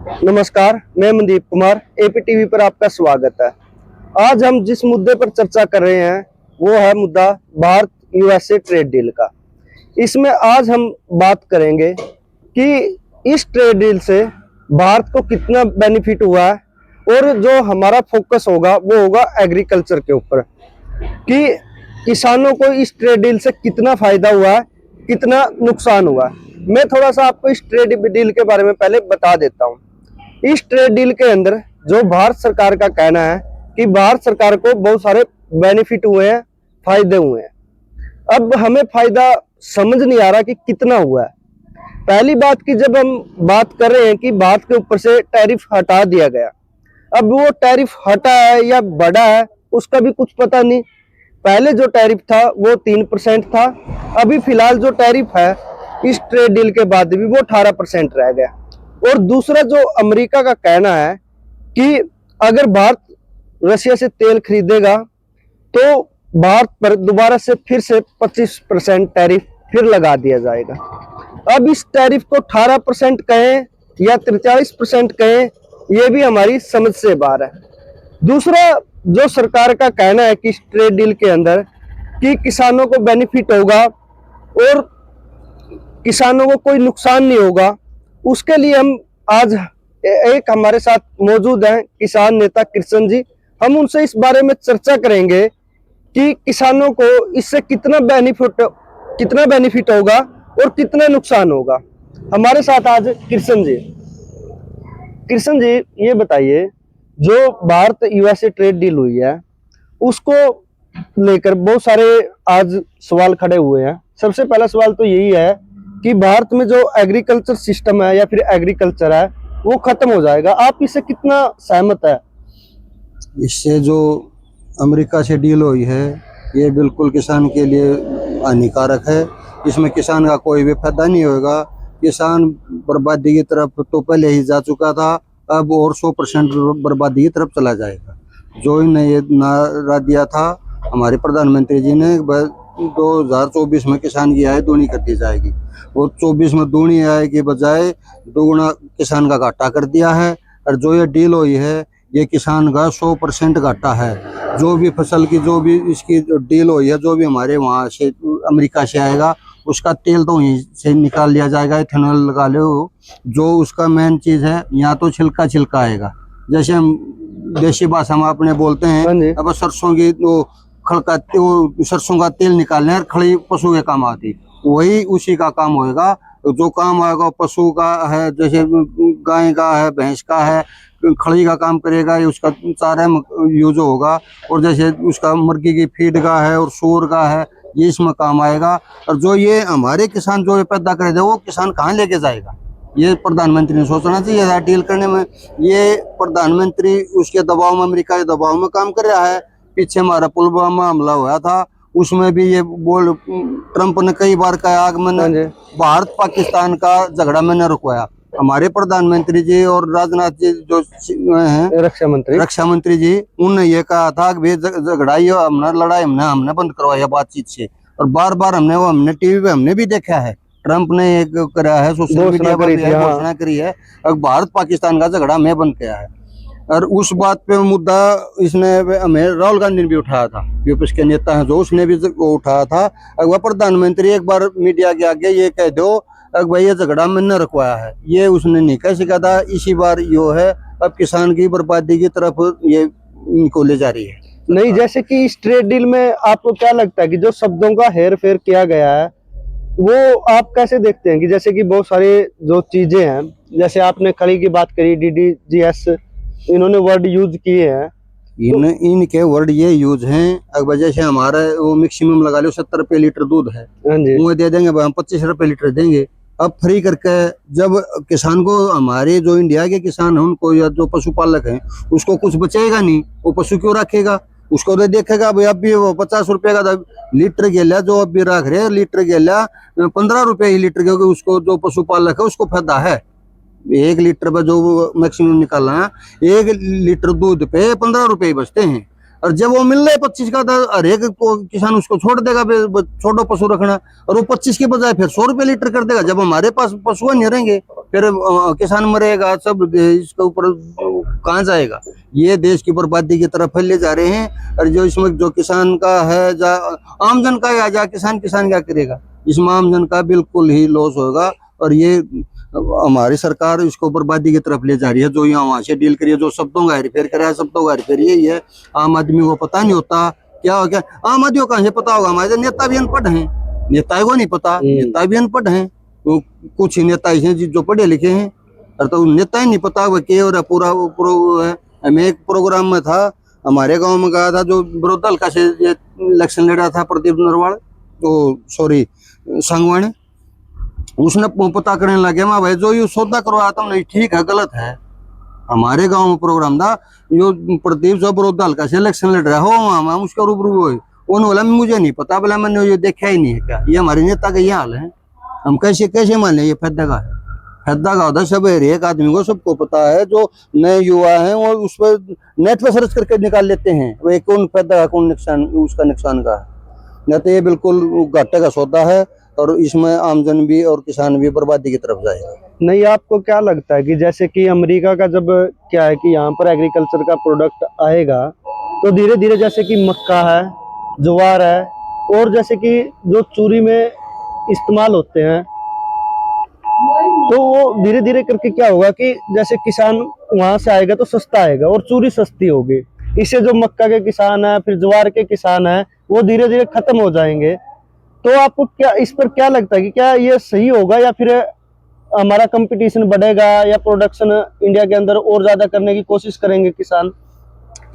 नमस्कार, मैं Mandeep Kumar. AP TV पर आपका स्वागत है। आज हम जिस मुद्दे पर चर्चा कर रहे हैं वो है मुद्दा भारत यूएसए ट्रेड डील का। इसमें आज हम बात करेंगे कि इस ट्रेड डील से भारत को कितना बेनिफिट हुआ है और जो हमारा फोकस होगा वो होगा एग्रीकल्चर के ऊपर कि किसानों को इस ट्रेड डील से कितना फायदा हुआ है, कितना नुकसान हुआ है। मैं थोड़ा सा आपको इस ट्रेड डील के बारे में पहले बता देता हूँ। इस ट्रेड डील के अंदर जो भारत सरकार का कहना है कि भारत सरकार को बहुत सारे बेनिफिट हुए हैं, फायदे हुए हैं। अब हमें फायदा समझ नहीं आ रहा कि कितना हुआ है। पहली बात की जब हम बात कर रहे हैं कि भारत के ऊपर से टैरिफ हटा दिया गया, अब वो टैरिफ हटा है या बढ़ा है उसका भी कुछ पता नहीं। पहले जो टैरिफ था वो 3% था, अभी फिलहाल जो टैरिफ है इस ट्रेड डील के बाद भी वो 18% रह गया। और दूसरा जो अमेरिका का कहना है कि अगर भारत रशिया से तेल खरीदेगा तो भारत पर दोबारा से फिर से 25% टैरिफ फिर लगा दिया जाएगा। अब इस टैरिफ को 18% कहें या 43% कहें, यह भी हमारी समझ से बाहर है। दूसरा जो सरकार का कहना है कि इस ट्रेड डील के अंदर कि किसानों को बेनिफिट होगा और किसानों को कोई नुकसान नहीं होगा, उसके लिए हम आज एक हमारे साथ मौजूद हैं किसान नेता कृष्ण जी। हम उनसे इस बारे में चर्चा करेंगे कि किसानों को इससे कितना बेनिफिट होगा और कितना नुकसान होगा। हमारे साथ आज कृष्ण जी। कृष्ण जी, ये बताइए, जो भारत यूएसए ट्रेड डील हुई है उसको लेकर बहुत सारे आज सवाल खड़े हुए हैं। सबसे पहला सवाल तो यही है कि भारत में जो एग्रीकल्चर सिस्टम है या फिर एग्रीकल्चर है वो खत्म हो जाएगा। आप इससे कितना सहमत है? इससे जो अमेरिका से डील हुई है ये बिल्कुल किसान के लिए हानिकारक है। इसमें किसान का कोई भी फायदा नहीं होगा। किसान बर्बादी की तरफ तो पहले ही जा चुका था, अब और 100% बर्बादी की तरफ चला जाएगा। जो इन्हें ये नारा दिया था हमारे प्रधानमंत्री जी ने 2024 में किसान की आय दूनी कर दी जाएगी, और 24 में दूनी आय की बजाय दोगुना किसान का घाटा कर दिया है। और जो ये डील हुई है ये किसान का 100% घाटा है। जो भी फसल की जो भी इसकी डील हुई है, जो भी हमारे वहाँ से अमेरिका से आएगा उसका तेल तो वहीं से निकाल लिया जाएगा, इथेनॉल लगा लो। जो उसका मेन चीज है यहाँ तो छिलका आएगा। जैसे हम देसी भाषा में अपने बोलते हैं, अब सरसों की सरसों का तेल निकालने और खड़ी पशु के काम आती, वही उसी का काम होएगा। जो काम आएगा पशु का है, जैसे गाय का है, भैंस का है, खड़ी का काम करेगा, ये उसका चारा यूज होगा। और जैसे उसका मुर्गी की फीड का है और सूअर का है, ये इसमें काम आएगा। और जो ये हमारे किसान जो पैदा करेगा वो किसान कहाँ लेके जाएगा, ये प्रधानमंत्री ने सोचना चाहिए डील करने में। ये प्रधानमंत्री उसके दबाव में, अमेरिका के दबाव में काम कर रहा है। पीछे हमारा पुलवामा हमला हुआ था, उसमें भी ये बोल ट्रंप ने कई बार कहा मैंने भारत पाकिस्तान का झगड़ा मैंने रुकवाया। हमारे प्रधानमंत्री जी और राजनाथ जी जो हैं रक्षा मंत्री जी, उन्होंने ये कहा था कि झगड़ा हमने लड़ाई हमने बंद करवाया बातचीत से। और बार बार हमने टीवी पे हमने भी देखा है, ट्रंप ने एक करा है, सोशल मीडिया पर घोषणा करी है, अब भारत पाकिस्तान का झगड़ा मैं बंद किया है। और उस बात पे मुद्दा इसने हमें राहुल गांधी ने भी उठाया था, विपक्ष के नेता हैं जो, उसने भी उठाया था। अगर प्रधानमंत्री एक बार मीडिया के आगे ये कह दो भाई ये झगड़ा मैंने रखवाया है, ये उसने नहीं कह सका था। इसी बार यो है, अब किसान की बर्बादी की तरफ ये इनको ले जा रही है। नहीं, जैसे कि इस ट्रेड डील में आपको क्या लगता है कि जो शब्दों का हेर फेर किया गया है वो आप कैसे देखते हैं? कि जैसे कि बहुत सारे जो चीजें हैं, जैसे आपने खड़ी की बात करी, DDGS, इन्होंने वर्ड यूज किए हैं। इनके वर्ड ये यूज हैं, अब जैसे हमारा वो मैक्सिमम लगा लो 70 रुपए लीटर दूध है, वो दे देंगे हम 25 रुपए लीटर देंगे। अब फ्री करके जब किसान को, हमारे जो इंडिया के किसान हैं उनको या जो पशुपालक हैं उसको कुछ बचेगा नहीं, वो पशु क्यों रखेगा? उसको तो देखेगा भाई अब भी वो 50 रुपए का लीटर गेला जो अब भी रख रहे, लीटर गेला 15 रुपए ही लीटर, क्योंकि उसको जो पशुपालक है उसको फायदा है। 1 लीटर पे जो मैक्सिमम निकालना है, 1 लीटर दूध पे 15 रुपए बचते हैं। और जब वो मिल रहा है 25 का, तो हर एक किसान उसको छोड़ देगा, छोड़ो पशु रखना, और वो 25 के बजाय फिर 100 रुपये लीटर कर देगा। जब हमारे पास पशु नहीं रहेंगे, फिर किसान मरेगा, सब इसके ऊपर कहाँ जाएगा? ये देश की बर्बादी की तरफ ले जा रहे हैं। और जो इसमें जो किसान का है, आमजन का है, किसान क्या करेगा? इसमें आमजन का बिल्कुल ही लॉस होगा। और ये हमारी सरकार इसको बर्बादी की तरफ ले जा रही है। जो यहाँ वहां से डील करिए, जो शब्दों का हेरफेर करे है, शब्दों का हेरफेर यही है। आम आदमी को पता नहीं होता क्या हो गया। आम आदमी को कहाँ से पता होगा? हमारे नेता भी अनपढ़ हैं, नेता को नहीं पता, नेता भी अनपढ़ हैं। तो कुछ नेता ऐसे जो पढ़े लिखे हैं, और तो नेता ही नहीं पता वह क्या हो रहा पूरा है। मैं एक प्रोग्राम में था, हमारे गांव में गया था, जो विरोधी हल्का से इलेक्शन लड़ा था प्रदीप नरवाल, तो सॉरी संगवानी, उसने पता करने लगे मैं भाई जो ये सौदा करवाया था नहीं ठीक है गलत है। हमारे गांव में प्रोग्राम था, जो प्रदीप जो विरोधी हल्का से इलेक्शन लड़ रहा हो वहां उसका रूबरू हुए, उन्होंने बोला मुझे नहीं पता, बोला मैंने ये देखा ही नहीं है। क्या ये हमारे नेता का ये हाल है? हम कैसे मान लें ये फायदा का है? फायदा का होता है सब एक आदमी को, सबको पता है। जो नए युवा हैं वो उस पर नेट पर सर्च करके निकाल लेते हैं वो कौन फायदा का कौन नुकसान, उसका नुकसान का है। न तो ये बिल्कुल घाटे का सौदा है, और इसमें आमजन भी और किसान भी बर्बादी की तरफ जाएगा। नहीं, आपको क्या लगता है कि जैसे कि अमेरिका का जब क्या है कि यहाँ पर एग्रीकल्चर का प्रोडक्ट आएगा, तो धीरे धीरे जैसे कि मक्का है, ज्वार है, और जैसे कि जो चूरी में इस्तेमाल होते हैं, तो वो धीरे धीरे करके क्या होगा कि जैसे किसान वहां से आएगा तो सस्ता आएगा और चूरी सस्ती होगी। इससे जो मक्का के किसान है, फिर ज्वार के किसान है, वो धीरे धीरे खत्म हो जाएंगे। तो आपको क्या इस पर क्या लगता है कि क्या ये सही होगा, या फिर हमारा कंपटीशन बढ़ेगा, या प्रोडक्शन इंडिया के अंदर और ज्यादा करने की कोशिश करेंगे किसान?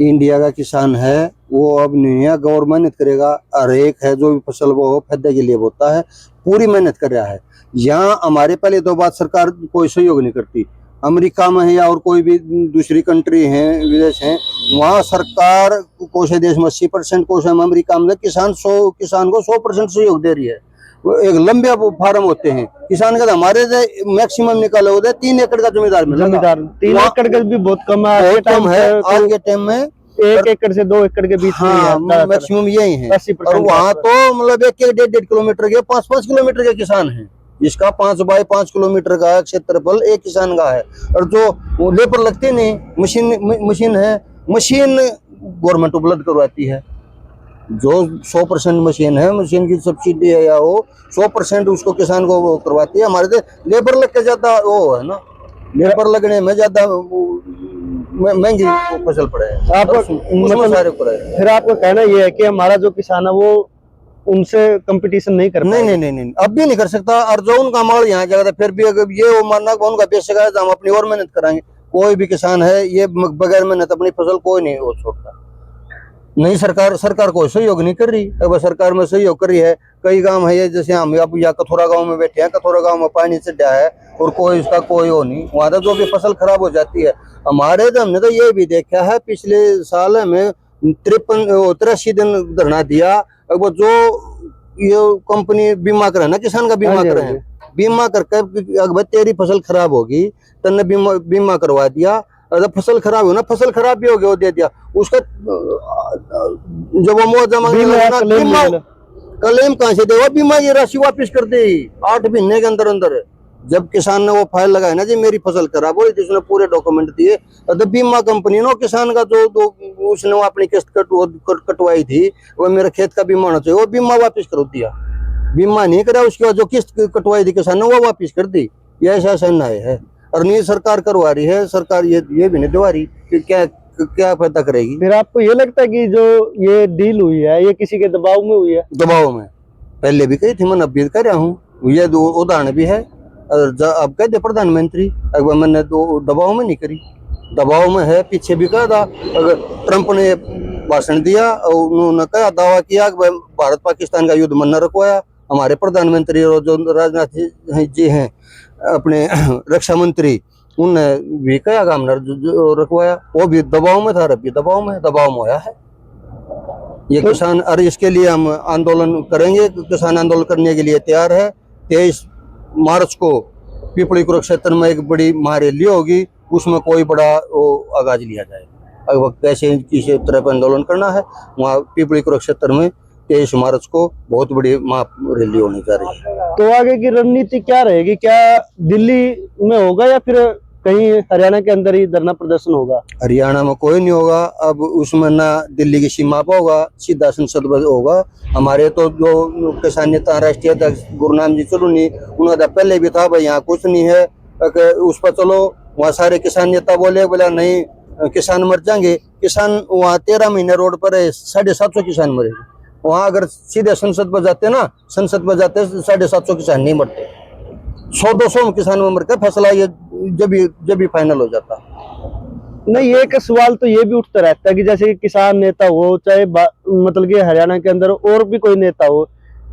इंडिया का किसान है वो अब नहीं है, गौर मेहनत करेगा। हर एक है जो भी फसल वो फायदे के लिए होता है, पूरी मेहनत कर रहा है। यहाँ हमारे पहले तो बात सरकार कोई सहयोग नहीं करती। अमेरिका में है या और कोई भी दूसरी कंट्री है, विदेश है, वहाँ सरकार कोसे देश में 80%, कोसे में अमेरिका में किसान को 100% सहयोग दे रही है। वो एक लंबे फार्म होते हैं किसान का, हमारे मैक्सिमम निकाले होते हैं 3 एकड़ का जमींदार 3 एकड़ का भी बहुत कम है आज के टाइम में। 1 एकड़ से 2 एकड़ के बीच में मैक्सिमम यही है। और वहाँ तो मतलब 1-1.5 किलोमीटर के 5-5 किलोमीटर के किसान हैं, जिसका 5 बाय 5 किलोमीटर का क्षेत्रफल एक किसान का है। और जो लेबर लगते नहीं, मशीन है, मशीन गवर्नमेंट उपलब्ध करवाती है। जो 100% मशीन है, मशीन की सब्सिडी है या वो 100% उसको किसान को वो करवाती है। हमारे लेबर लग के ज्यादा वो है ना, लेबर लगने में ज्यादा महंगी फसल पड़े है। आप फिर आपका कहना ये है कि हमारा जो किसान है वो उनसे कंपटीशन नहीं कर नहीं, अब भी नहीं कर सकता। और जो उनका माल यहाँ जाएगा, फिर भी अगर ये वो मानना कि उनका बेच सका, हम अपनी और मेहनत कराएंगे। कोई भी किसान है ये बगैर मेहनत अपनी फसल कोई नहीं वो छोड़ता। नहीं, सरकार कोई सहयोग नहीं कर रही। अब सरकार में सहयोग कर रही है, कई गांव है जैसे हम अब या कथोरा गांव में बैठे हैं, कथोरा गांव में पानी चढ़ा है और कोई इसका कोई हो नहीं, वहां तो जो भी फसल खराब हो जाती है। हमारे तो हमने तो ये भी देखा है, पिछले साल हमें 83 दिन धरना दिया। अब जो ये कंपनी बीमा करे ना, किसान का बीमा करे, बीमा करके अगर तेरी फसल खराब होगी तन्ने बीमा करवा दिया। अगर फसल खराब हो ना, फसल खराब भी हो गया वो दे दिया उसका, जब वो मुआवजा मांगेगा क्लेम कहाँ से देगा? बीमा ये राशि वापस कर दे 8 महीने के अंदर अंदर। जब किसान ने वो फाइल लगाया ना जी मेरी फसल खराब हो, जिसने पूरे डॉक्यूमेंट दिए, तो बीमा कंपनी ने किसान का जो उसने वो अपनी किस्त कटवाई थी, वो मेरा खेत का बीमा होना चाहिए, वो बीमा वापस कर दिया। बीमा नहीं करा, उसके बाद जो किस्त कटवाई थी किसान ने वो वापस कर दी। ये ऐसा अन्याय है, और नहीं सरकार करवा रही है। सरकार ये भी नहीं दिवा रही कि क्या फायदा करेगी। फिर आपको ये लगता है कि जो ये डील हुई है ये किसी के दबाव में हुई है? दबाव में पहले भी कही थी, मैं अब भी कर रहा हूँ, ये उदाहरण भी है। अब कहते प्रधानमंत्री, अगर मैंने तो दबाव में नहीं करी, दबाव में है। पीछे भी कहा था, अगर ट्रंप ने भाषण दिया और उन्होंने कहा दावा किया कि भारत पाकिस्तान का युद्ध मन रखवाया। हमारे प्रधानमंत्री और जो राजनाथ जी हैं अपने रक्षा मंत्री, उनने भी कहा हमने रखवाया, वो भी दबाव में था, अभी दबाव में होया है ये किसान। और इसके लिए हम आंदोलन करेंगे, किसान आंदोलन करने के लिए तैयार है। 23 मार्च को पिपली कुरुक्षेत्र में एक बड़ी महारैली होगी, उसमें कोई बड़ा आगाज लिया जाएगा। अब कैसे किसी तरह पर आंदोलन करना है, वहाँ पिपली कुरुक्षेत्र में 23 मार्च को बहुत बड़ी महा रैली होने जा रही है। तो आगे की रणनीति क्या रहेगी? क्या दिल्ली में होगा या फिर कहीं हरियाणा के अंदर ही धरना प्रदर्शन होगा? हरियाणा में कोई नहीं होगा, अब उसमें ना दिल्ली की सीमा पर होगा, सीधा संसद में होगा। हमारे तो जो किसान नेता राष्ट्रीय अध्यक्ष गुरनाम जी चलूनी, उन्होंने पहले भी था भाई यहाँ कुछ नहीं है, उस पर चलो। वहाँ सारे किसान नेता बोला नहीं किसान मर जाएंगे। किसान वहाँ 13 महीने रोड पर है, 750 किसान मरे। वहाँ अगर सीधे संसद पर जाते ना, संसद पर जाते 750 किसान नहीं मरते, 100-200 किसान में मर के फैसला ये जब भी फाइनल हो जाता। नहीं, एक सवाल तो ये भी उठता रहता है कि जैसे कि किसान नेता हो, चाहे मतलब कि हरियाणा के अंदर और भी कोई नेता हो,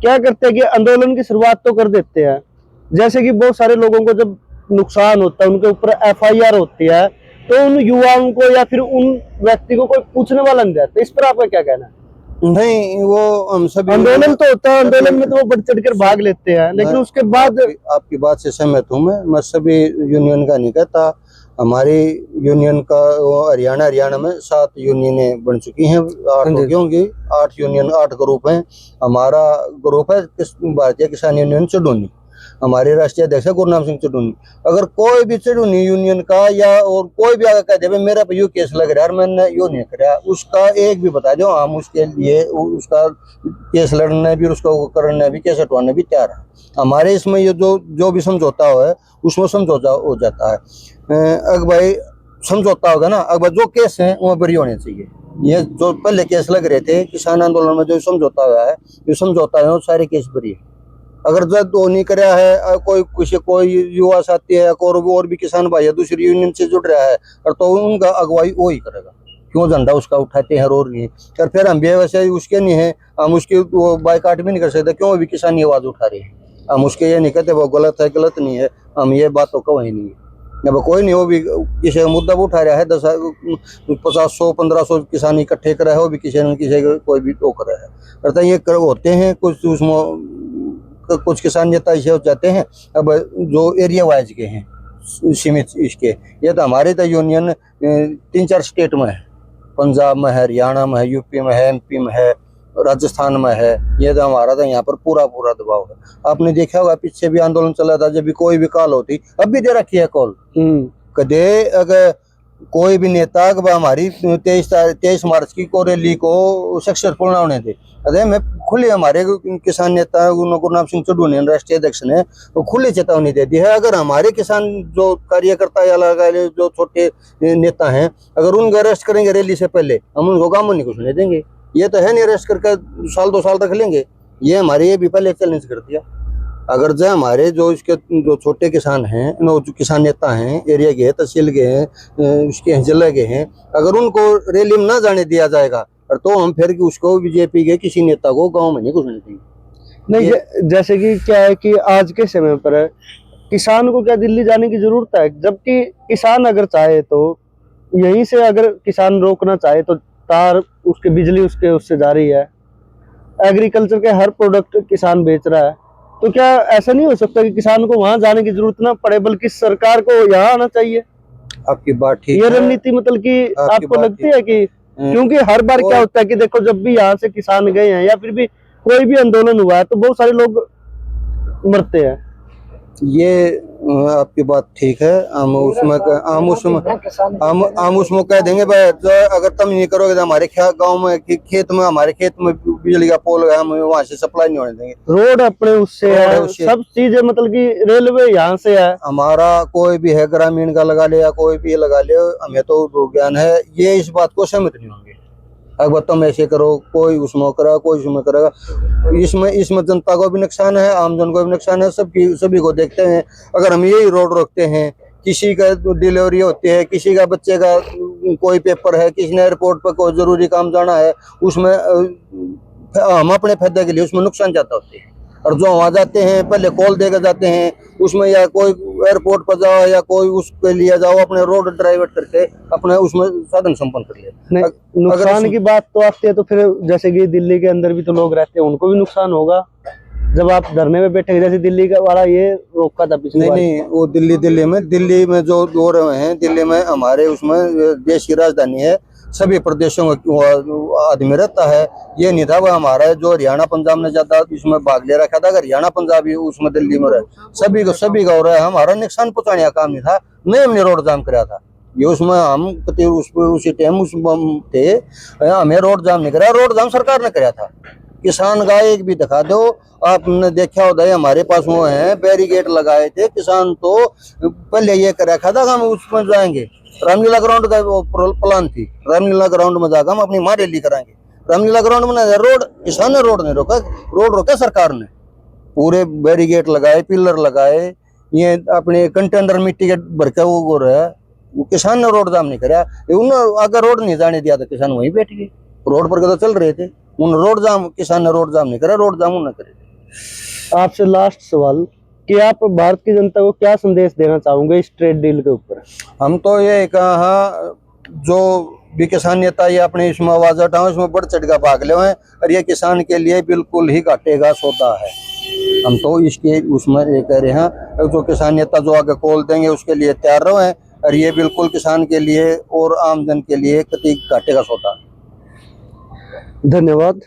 क्या करते हैं कि आंदोलन की शुरुआत तो कर देते हैं। जैसे कि बहुत सारे लोगों को जब नुकसान होता है, उनके ऊपर FIR होती है, तो उन युवाओं को या फिर उन व्यक्ति को कोई पूछने वाला नहीं रहता। इस पर आपका क्या कहना है? नहीं, वो हम सभी आंदोलन तो होता है, आंदोलन में तो वो बढ़ चढ़ कर भाग लेते हैं, लेकिन उसके बाद आपकी बात से सहमत हूँ मैं सभी यूनियन का नहीं कहता। हमारी यूनियन का हरियाणा में 7 यूनियनें बन चुकी हैं, 8 होंगी, 8 यूनियन, 8 ग्रुप हैं। हमारा ग्रुप है भारतीय किसान यूनियन चडूनी, हमारे राष्ट्रीय अध्यक्ष है गुरनाम सिंह चडूनी। अगर कोई भी चडूनी यूनियन का या और कोई भी आगे कह दे मेरा पे यू केस लग रहा है, मैंने यो नहीं कराया, उसका एक भी बता दो, हम उसके लिए उसका केस लड़ने भी, उसको करने भी, केस हटवाने भी तैयार है। हमारे इसमें ये जो भी समझौता है उसमें समझौता हो जाता है। अगर भाई समझौता होगा ना, अगर जो केस है वो बरी होने चाहिए। ये जो पहले केस लग रहे थे किसान आंदोलन में, जो समझौता हुआ है, जो समझौता है वो सारे केस बरी है। अगर जो दो नहीं कराया है, कोई युवा साथी है और भी किसान भाई है दूसरी यूनियन से जुड़ रहा है, और तो उनका अगुवाई वो ही करेगा। क्यों झंडा उसका उठाते हैं और नहीं, और फिर हम भी वैसे उसके नहीं है, हम उसकी वो बाइकाट भी नहीं कर सकते। क्यों भी किसान आवाज उठा रहे हैं, हम उसके ये नहीं कहते वो गलत है, गलत नहीं है, हम ये बात तो कहीं नहीं है। अब कोई नहीं, वो भी किसी का मुद्दा वो उठा रहा है, 10, 50, 100, 1500 किसान इकट्ठे कर रहा है, वो भी किसी न किसी कोई भी तो कर रहा है। अर्थात ये होते हैं कुछ, उसमें कुछ किसान नेता ऐसे हो जाते हैं। अब जो एरिया वाइज के हैं सीमित इसके, ये तो हमारे तो यूनियन 3-4 स्टेट में है, पंजाब में है, हरियाणा में है, यूपी में है, MP में है, राजस्थान में है। ये तो हमारा तो यहाँ पर पूरा दबाव है। आपने देखा होगा पीछे भी आंदोलन चला था, जब भी कोई भी कॉल होती, अब भी दे रखी है कॉल, कदे अगर कोई भी नेता हमारी 23 मार्च की को रैली को सक्सेसफुल ना होने दे, अरे मैं खुले हमारे किसान नेता गुरनाम सिंह चडूनी राष्ट्रीय अध्यक्ष ने तो खुली चेतावनी दे दी है। अगर हमारे किसान जो कार्यकर्ता या जो छोटे नेता हैं, अगर उनको अरेस्ट करेंगे रैली से पहले, हम उनको काम नहीं कुछ नहीं देंगे। ये तो है नहीं अरेस्ट करके 1-2 साल रख लेंगे, ये हमारे ये भी पहले चैलेंज कर दिया। अगर जो हमारे जो इसके जो छोटे किसान हैं, जो किसान नेता हैं, एरिया के हैं, तहसील के हैं, उसके जिले के हैं, अगर उनको रैली में ना जाने दिया जाएगा, और तो हम फिर उसको बीजेपी के किसी नेता को गांव में नहीं घुसने देंगे। नहीं, जैसे कि क्या है कि आज के समय पर किसान को क्या दिल्ली जाने की जरूरत है? जबकि किसान अगर चाहे तो यहीं से, अगर किसान रोकना चाहे तो तार उसके बिजली उससे जा रही है, एग्रीकल्चर के हर प्रोडक्ट किसान बेच रहा है। तो क्या ऐसा नहीं हो सकता कि किसान को वहां जाने की जरूरत ना पड़े, बल्कि सरकार को यहाँ आना चाहिए? आपकी बात ठीक ये है। रणनीति मतलब कि आपको लगती है कि, क्योंकि हर बार क्या होता है कि देखो, जब भी यहाँ से किसान गए हैं या फिर भी कोई भी आंदोलन हुआ है, तो बहुत सारे लोग मरते हैं। ये आपकी बात ठीक है। हम उसमें कह देंगे भाई, तो अगर तुम नहीं करोगे तो हमारे गांव में हमारे खेत में बिजली का पोल है, हम वहां से सप्लाई नहीं होने देंगे। रोड अपने उससे है, सब चीजें, मतलब कि रेलवे यहाँ से है। हमारा कोई भी है ग्रामीण का लगा ले या कोई भी लगा ले, हमें तो ज्ञान है, ये इस बात को सहमत नहीं होंगे। अगर तुम ऐसे करो, कोई उसमें करेगा, कोई उसमें करेगा, इसमें जनता को भी नुकसान है, आम जन को भी नुकसान है, सभी को देखते हैं। अगर हम यही रोड रोकते हैं, किसी का डिलीवरी होती है, किसी का बच्चे का कोई पेपर है, किसी ने एयरपोर्ट पर कोई जरूरी काम जाना है, उसमें हम अपने फायदे के लिए उसमें नुकसान ज्यादा होते हैं। और जो वहाँ जाते हैं पहले कॉल देकर जाते हैं, उसमें या कोई एयरपोर्ट पर जाओ या कोई उसके लिए जाओ, अपने रोड डाइवर्ट करके अपने उसमें साधन संपन्न कर लिया। नुकसान की बात तो आती है, तो फिर जैसे कि दिल्ली के अंदर भी तो लोग रहते हैं, उनको भी नुकसान होगा। जब आप धरने में बैठे, जैसे दिल्ली का वाला ये रोका था पिछली नहीं बार। नहीं, वो दिल्ली में जो दो रहे हैं, दिल्ली में हमारे उसमें देश की राजधानी है, सभी प्रदेशों में वो आदमी रहता है। ये नहीं था वो हमारा जो हरियाणा पंजाब ने ज्यादा इसमेमें भाग ले रखा था, अगर हरियाणा पंजाब ही उसमें दिल्ली में रहे, सभी का हो रहा है। हमारा नुकसान पहुंचाने का काम नहीं था, नहीं हमने रोड जाम कराया था। ये उसमें हम उसी टाइम उस थे, हमें रोड जाम नहीं कराया, रोड जाम सरकार ने कराया था। किसान का एक भी दिखा दो, आपने देखा होता है हमारे पास वो है बैरिकेड लगाए थे किसान, तो पहले ये कर रखा था कि हम उसमें जाएंगे, रामलीला ग्राउंड का वो प्लान थी, रामलीला ग्राउंड में जाकर हम अपनी माँ रैली कराएंगे। रामलीला ग्राउंड में ना रोड, किसान ने रोड नहीं रोका, रोड रोका सरकार ने। पूरे बैरिकेड लगाए, पिलर लगाए, ये अपने कंटेनर मिट्टी के भर के वो हो रहा है, वो किसान ने रोड जाम नहीं कराया। अगर रोड नहीं जाने दिया तो किसान वहीं बैठ गए, रोड पर तो चल रहे थे। उन रोड जाम, किसान ने रोड जाम नहीं करा, रोड जाम उन्होंने करे। आपसे लास्ट सवाल कि आप भारत की जनता को क्या संदेश देना चाहोगे इस ट्रेड डील के ऊपर? हम तो ये कहा, जो भी किसान नेता ये अपने इसमें आवाज उठाओ, इसमें बढ़ चढ़ का भाग ले, और ये किसान के लिए बिल्कुल ही घाटे का सौदा है। हम तो इसके उसमें ये कह रहे हैं, जो किसान नेता जो आगे कॉल देंगे उसके लिए तैयार रहे, और ये बिल्कुल किसान के लिए और आम जन के लिए कतई घाटे का सौदा। धन्यवाद।